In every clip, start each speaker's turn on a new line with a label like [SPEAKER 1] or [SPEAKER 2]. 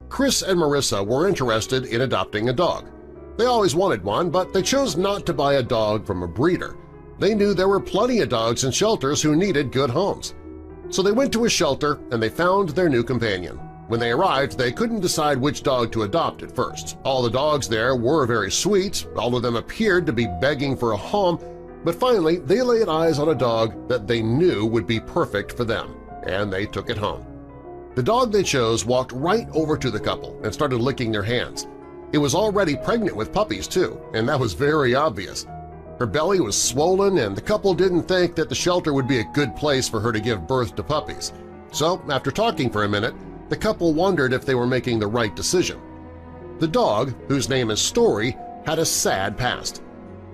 [SPEAKER 1] Chris and Marissa were interested in adopting a dog. They always wanted one, but they chose not to buy a dog from a breeder. They knew there were plenty of dogs in shelters who needed good homes. So they went to a shelter and they found their new companion. When they arrived, they couldn't decide which dog to adopt at first. All the dogs there were very sweet, all of them appeared to be begging for a home, but finally they laid eyes on a dog that they knew would be perfect for them, and they took it home. The dog they chose walked right over to the couple and started licking their hands. It was already pregnant with puppies, too, and that was very obvious. Her belly was swollen, and the couple didn't think that the shelter would be a good place for her to give birth to puppies. So, after talking for a minute, the couple wondered if they were making the right decision. The dog, whose name is Story, had a sad past.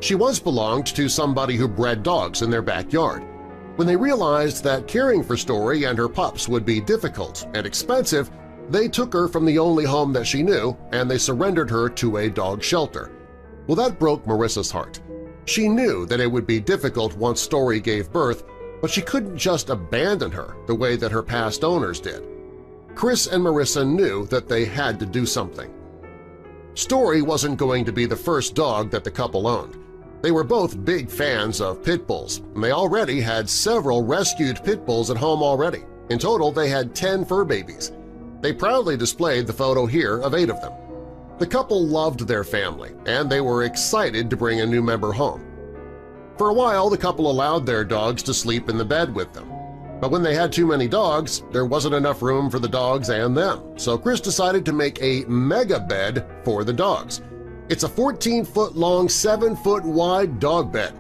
[SPEAKER 1] She once belonged to somebody who bred dogs in their backyard. When they realized that caring for Story and her pups would be difficult and expensive, they took her from the only home that she knew and they surrendered her to a dog shelter. Well, that broke Marissa's heart. She knew that it would be difficult once Story gave birth, but she couldn't just abandon her the way that her past owners did. Chris and Marissa knew that they had to do something. Story wasn't going to be the first dog that the couple owned. They were both big fans of pit bulls, and they already had several rescued pit bulls at home already. In total, they had 10 fur babies. They proudly displayed the photo here of 8 of them. The couple loved their family, and they were excited to bring a new member home. For a while, the couple allowed their dogs to sleep in the bed with them. But when they had too many dogs, there wasn't enough room for the dogs and them, so Chris decided to make a mega bed for the dogs. It's a 14-foot-long, 7-foot-wide dog bed.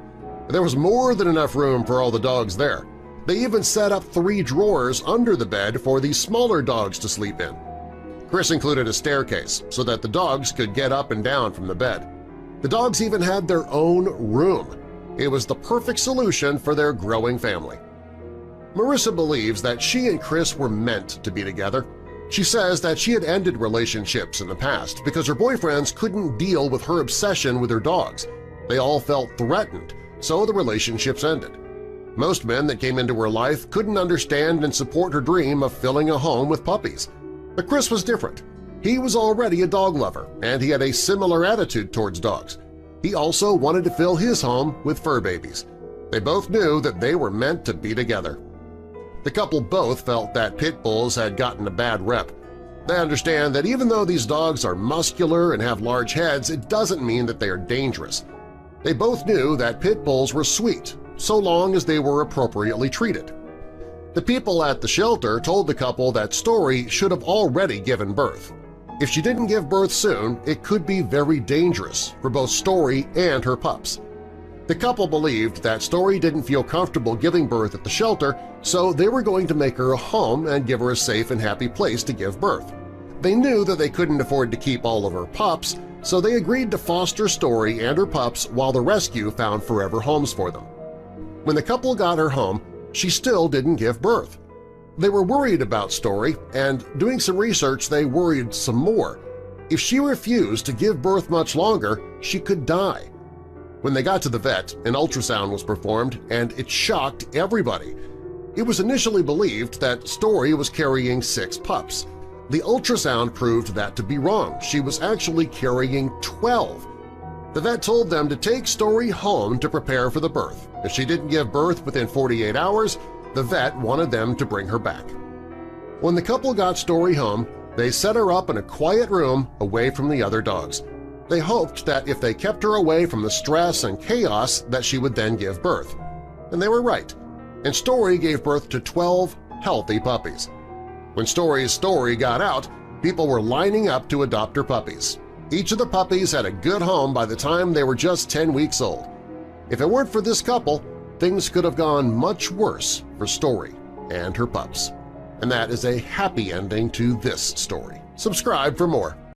[SPEAKER 1] There was more than enough room for all the dogs there. They even set up 3 drawers under the bed for the smaller dogs to sleep in. Chris included a staircase so that the dogs could get up and down from the bed. The dogs even had their own room. It was the perfect solution for their growing family. Marissa believes that she and Chris were meant to be together. She says that she had ended relationships in the past because her boyfriends couldn't deal with her obsession with her dogs. They all felt threatened, so the relationships ended. Most men that came into her life couldn't understand and support her dream of filling a home with puppies. But Chris was different. He was already a dog lover, and he had a similar attitude towards dogs. He also wanted to fill his home with fur babies. They both knew that they were meant to be together. The couple both felt that pit bulls had gotten a bad rep. They understand that even though these dogs are muscular and have large heads, it doesn't mean that they are dangerous. They both knew that pit bulls were sweet, so long as they were appropriately treated. The people at the shelter told the couple that Story should have already given birth. If she didn't give birth soon, it could be very dangerous for both Story and her pups. The couple believed that Story didn't feel comfortable giving birth at the shelter, so they were going to make her a home and give her a safe and happy place to give birth. They knew that they couldn't afford to keep all of her pups, so they agreed to foster Story and her pups while the rescue found forever homes for them. When the couple got her home, she still didn't give birth. They were worried about Story, and doing some research they worried some more. If she refused to give birth much longer, she could die. When they got to the vet, an ultrasound was performed, and it shocked everybody. It was initially believed that Story was carrying 6 pups. The ultrasound proved that to be wrong. She was actually carrying 12. The vet told them to take Story home to prepare for the birth. If she didn't give birth within 48 hours, the vet wanted them to bring her back. When the couple got Story home, they set her up in a quiet room away from the other dogs. They hoped that if they kept her away from the stress and chaos that she would then give birth. And they were right, and Story gave birth to 12 healthy puppies. When Story's story got out, people were lining up to adopt her puppies. Each of the puppies had a good home by the time they were just 10 weeks old. If it weren't for this couple, things could have gone much worse for Story and her pups. And that is a happy ending to this story. Subscribe for more.